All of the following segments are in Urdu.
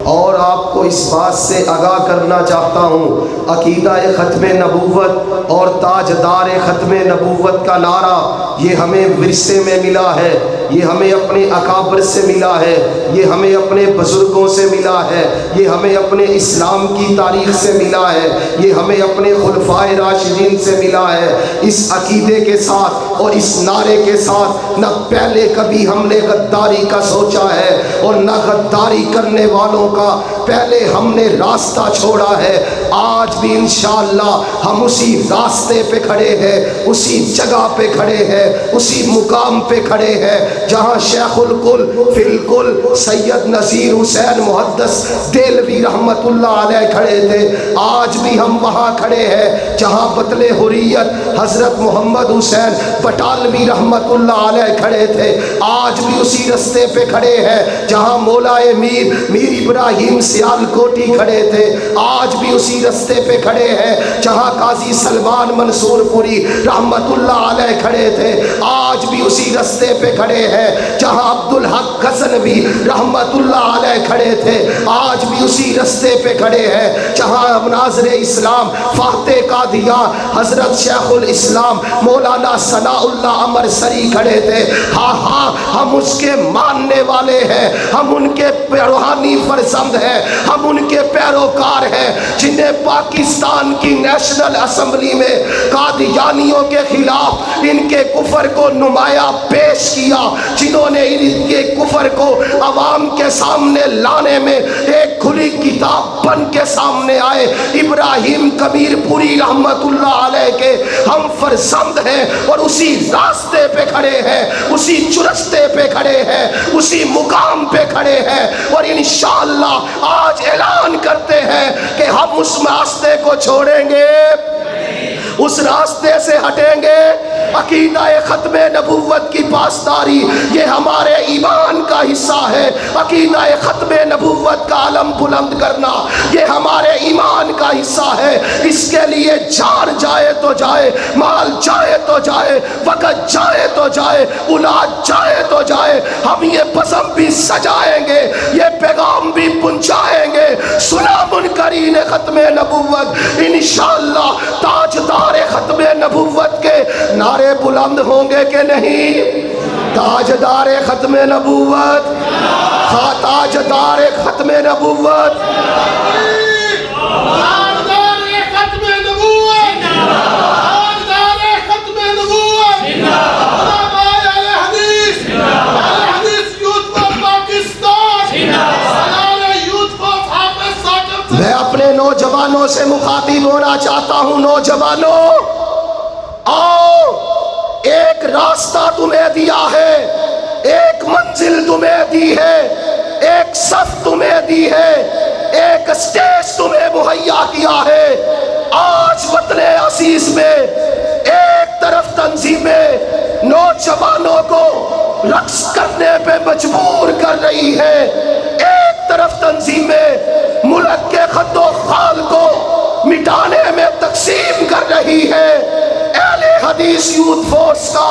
اور آپ کو اس بات سے آگاہ کرنا چاہتا ہوں، عقیدہ ختم نبوت اور تاجدار ختم نبوت کا نعرہ یہ ہمیں ورثے میں ملا ہے، یہ ہمیں اپنے اکابر سے ملا ہے، یہ ہمیں اپنے بزرگوں سے ملا ہے، یہ ہمیں اپنے اسلام کی تاریخ سے ملا ہے، یہ ہمیں اپنے خلفائے راشدین سے ملا ہے۔ اس عقیدے کے ساتھ اور اس نعرے کے ساتھ نہ پہلے کبھی ہم نے غداری کا سوچا ہے اور نہ غداری کرنے والوں کا پہلے ہم نے راستہ چھوڑا ہے۔ آج بھی انشاءاللہ ہم اسی راستے پہ کھڑے ہیں، اسی جگہ پہ کھڑے ہیں، اسی مقام پہ کھڑے ہیں جہاں شیخ الکل فی الکل سید نذیر حسین محدث دہلوی رحمت اللہ علیہ کھڑے تھے۔ آج بھی ہم وہاں کھڑے ہیں جہاں بطل حریت حضرت محمد حسین بٹالوی رحمت اللہ علیہ کھڑے تھے۔ آج بھی اسی رستے پہ کھڑے ہیں جہاں مولا میر ابراہیم سیال کوٹی کھڑے تھے۔ آج بھی اسی رستے پہ کھڑے ہیں جہاں قاضی سلمان منصور پوری رحمت اللہ علیہ کھڑے تھے۔ آج بھی اسی رستے پہ کھڑے ہیں جہاں عبدالحق غزنوی رحمت اللہ علیہ کھڑے تھے۔ آج بھی اسی رستے پہ کھڑے ہیں جہاں مناظر اسلام فاتح قادیان حضرت شیخ الاسلام مولانا ثناء اللہ امرسری کھڑے تھے۔ ہاں ہاں ہم اس کے ماننے والے ہیں، ہم ان کے روحانی فرزند ہیں، ہم ان کے پیروکار ہیں جنہیں پاکستان کی نیشنل اسمبلی میں قادیانیوں کے خلاف ان کے کفر کو نمایاں پیش کیا، جنہوں نے ان کے کفر کو عوام کے سامنے لانے میں ایک کھلی کتاب بن کے سامنے آئے۔ ابراہیم کبیر پوری رحمت اللہ علیہ کے ہم فرزند ہیں اور اسی راستے پہ کھڑے ہیں، اسی چرستے پہ کھڑے ہیں، اسی مقام پہ کھڑے ہیں، اور انشاءاللہ آج اعلان کرتے ہیں کہ ہم اس راستے کو چھوڑیں گے، اس راستے سے ہٹیں گے۔ عقیدہ ختم نبوت کی پاسداری یہ ہمارے ایمان کا حصہ ہے۔ عقیدہ ختم نبوت کا علم بلند کرنا یہ ہمارے ایمان کا حصہ ہے۔ اس کے لیے جان جائے تو جائے، مال جائے تو جائے، وقت جائے تو جائے، اولاد جائے تو جائے، ہم یہ بزم بھی سجائیں گے، یہ پیغام بھی پہنچائیں گے۔ سنا منکرین ختم نبوت، انشاءاللہ تاجدار ختم نبوت کے نعرے بلند ہوں گے کہ نہیں؟ تاجدار ختم نبوت، تاجدار ختم نبوت، میں اپنے نوجوانوں سے مخاطب ہونا چاہتا ہوں۔ نوجوانوں آؤ، ایک راستہ تمہیں دیا ہے، ایک منزل تمہیں دی ہے، ایک صف تمہیں دی ہے، ایک اسٹیج تمہیں مہیا کیا ہے۔ آج وطن عزیز میں ایک طرف تنظیمیں نوجوانوں کو رقص کرنے پہ مجبور کر رہی ہے، ایک طرف تنظیمیں ملک کے خط و خال کو مٹانے میں تقسیم کر رہی ہے۔ اہل حدیث یوتھ فورس کا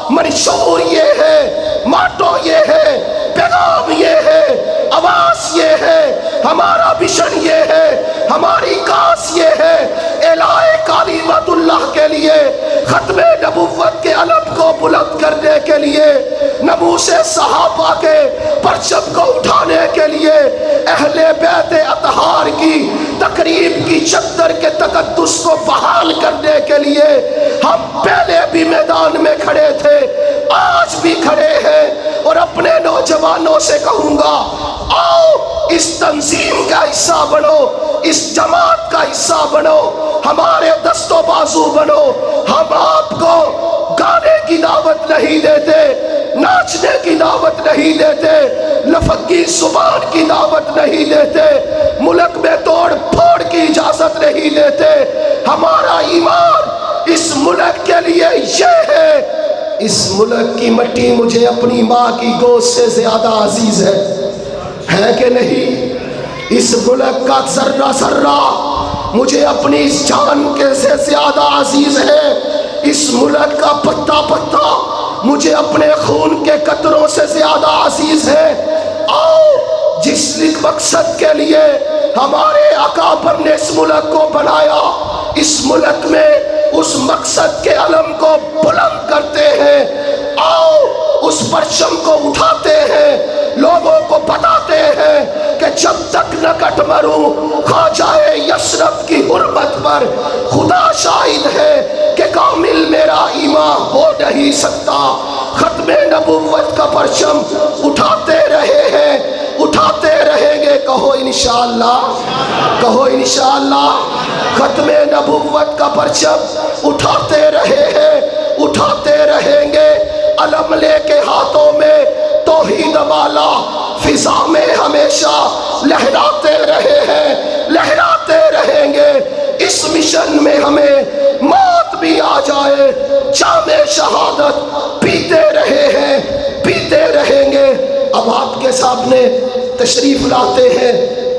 منشور یہ ہے، ماٹو یہ ہے، پیغام یہ ہے، آواز یہ ہے، ہمارا مشن یہ ہے، ہماری کاس یہ ہے، اعلائے کلمت اللہ کے لیے، ختم نبوت کے علم کو بلند کرنے کے لیے، ناموس صحابہ کے پرچم کو اٹھانے کے لیے، اہل بیت اطہار کی تقریب کی چادر کے تقدس کو بحال کرنے کے لیے ہم پہلے بھی میدان میں کھڑے تھے، آج بھی کھڑے ہیں، اور اپنے نوجوانوں سے کہوں گا آؤ اس تنظیم کا حصہ بنو، اس جماعت کا حصہ بنو، ہمارے دست و بازو بنو۔ ہم آپ کو گانے کی دعوت نہیں دیتے، ناچنے کی دعوت نہیں دیتے، لفظی زبان کی دعوت نہیں دیتے، ملک میں توڑ پھوڑ کی اجازت نہیں دیتے۔ ہمارا ایمان اس ملک کے لیے یہ ہے، اس ملک کی مٹی مجھے اپنی ماں کی گوشت سے زیادہ عزیز ہے کہ نہیں؟ اس ملک کا ذرہ ذرہ مجھے اپنی جان کے سے زیادہ عزیز ہے، اس ملک کا پتا پتا مجھے اپنے خون کے قطروں سے زیادہ عزیز ہے۔ آؤ جس مقصد کے لیے ہمارے اکابر نے اس ملک کو بنایا، اس ملک میں اس مقصد کے علم کو بلند کرتے ہیں۔ آؤ اس پرچم کو اٹھاتے ہیں، لوگوں کو بتاتے ہیں کہ جب تک نہ کٹ مروں خواجہ یثرب کی حرمت پر خدا شاہد ہے کہ کامل میرا ایمان ہو نہیں سکتا۔ ختم نبوت کا پرچم اٹھاتے رہے ہیں، اٹھاتے رہیں گے، کہو انشاءاللہ، کہو انشاءاللہ۔ ختم نبوت کا پرچم اٹھاتے رہے ہیں، اٹھاتے رہیں گے، علم لے کے ہاتھوں میں توحید والا فضا میں ہمیشہ لہراتے رہے ہیں، لہراتے رہیں گے۔ اس مشن میں ہمیں موت بھی آ جائے، جام شہادت پیتے رہے ہیں، پیتے رہیں گے۔ اب آپ کے سامنے تشریف لاتے ہیں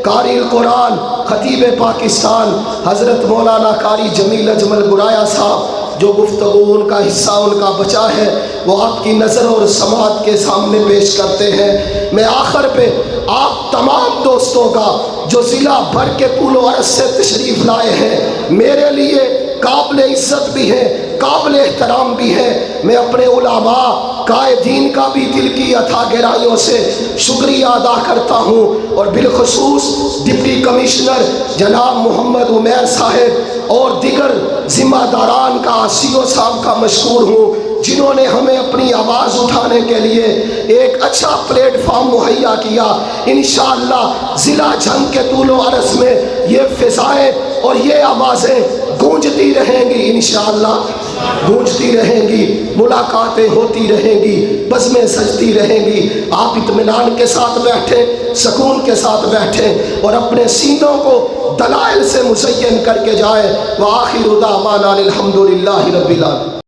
قاری القرآن خطیب پاکستان حضرت مولانا قاری جمیل اجمل گرایا صاحب، جو گفتگو ان کا حصہ ان کا بچا ہے وہ آپ کی نظر اور سماعت کے سامنے پیش کرتے ہیں۔ میں آخر پہ آپ تمام دوستوں کا جو ضلع بھر کے طول و عرض سے تشریف لائے ہیں، میرے لیے قابل عزت بھی ہیں، قابل احترام بھی ہیں، میں اپنے علماء قائدین کا بھی دل کی عطا گرائیوں سے شکریہ ادا کرتا ہوں، اور بالخصوص ڈپٹی کمشنر جناب محمد عمیر صاحب اور دیگر ذمہ داران کا، CEO صاحب کا مشکور ہوں، جنہوں نے ہمیں اپنی آواز اٹھانے کے لیے ایک اچھا پلیٹ فارم مہیا کیا۔ انشاءاللہ ضلع جھنگ کے طول و عرض میں یہ فضائیں اور یہ آوازیں گونجتی رہیں گی، انشاءاللہ گونجتی رہیں گی، ملاقاتیں ہوتی رہیں گی، بزمیں سجتی رہیں گی۔ آپ اطمینان کے ساتھ بیٹھیں، سکون کے ساتھ بیٹھیں اور اپنے سینوں کو دلائل سے مزین کر کے جائیں۔ وآخر دعوانا الحمدللہ رب العالمین۔